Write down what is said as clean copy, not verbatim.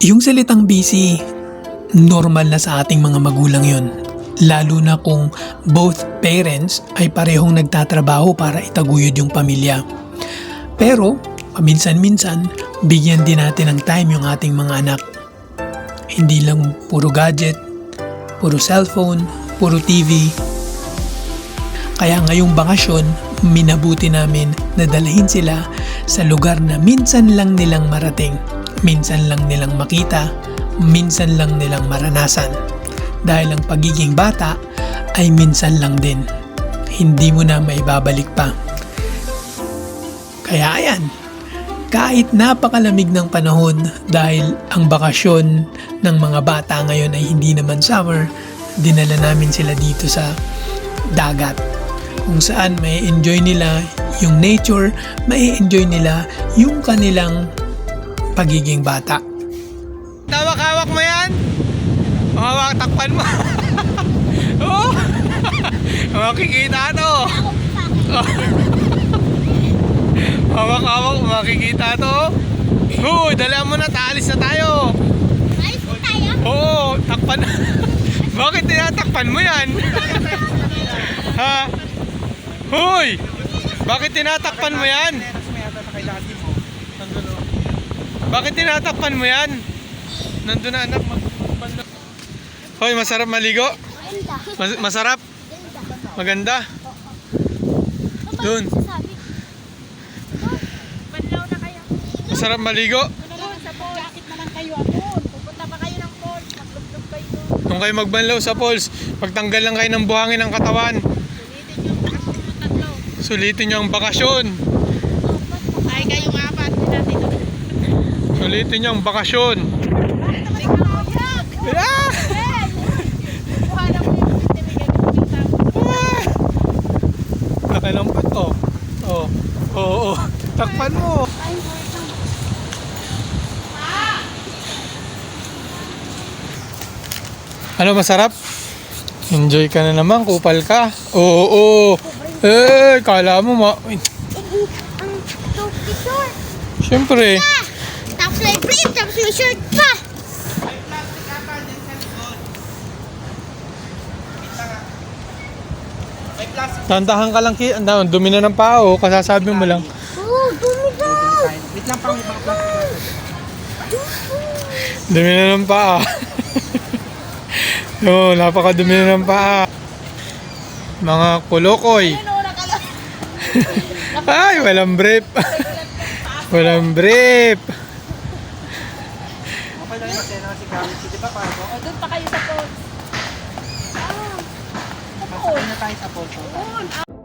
Yung salitang busy, normal na sa ating mga magulang yon. Lalo na kung both parents ay parehong nagtatrabaho para itaguyod yung pamilya. Pero, paminsan-minsan, bigyan din natin ng time yung ating mga anak. Hindi lang puro gadget, puro cellphone, puro TV. Kaya ngayong bakasyon, minabuti namin na dalhin sila sa lugar na minsan lang nilang marating, minsan lang nilang makita, minsan lang nilang maranasan. Dahil ang pagiging bata ay minsan lang din. Hindi mo na maibabalik pa. Kaya ayan, kahit napakalamig ng panahon dahil ang bakasyon ng mga bata ngayon ay hindi naman summer, dinala namin sila dito sa dagat. Kung saan may enjoy nila yung nature, may enjoy nila yung kanilang pagiging bata. Hawak-hawak mo yan? Hawak, takpan mo. Oh! Makikita to. Hawak-hawak, makikita to. Dala mo na, taalis na tayo. Alis na tayo? Oo, takpan. Bakit tinatakpan mo yan? Ha? Hoy! Bakit tinatakpan mo yan? Bakit tinatakpan mo yan? Nandun na anak. Hoy, masarap maligo? Masarap? Maganda? Doon. Banlaw na kayo. Masarap maligo? Sa pool. Bakit na lang kayo doon? Pupunta pa kayo ng pool. Maglublob kayo doon. Kung kayo magbanlaw sa falls, pagtanggal lang kayo ng buhangin ng katawan. Sulitin yung bakasyon ng tatlo. Sulitin nyo ang bakasyon. Ay, kayong apat. Natin ito. Sulitin nyo ang bakasyon. Ah! Buhala mo yung tinigan yung tao. Nakalampot oh. Oh. Oo. Takpan mo. Ano, masarap? Enjoy ka na naman, kupal ka. Oo. Kala mo Ang short. Siyempre. Tapos may brief. Tapos may shirt pa. Tantahan ka lang dumi na ng pao, kasasabi mo lang. Oh, dumi daw. Dumi na ng paa. Oo, napakadumi na ng paa. Mga kulokoy. Ay, walang brief. Walang brief. O, doon pa kayo sa pool. Pasok na tayo sa pool.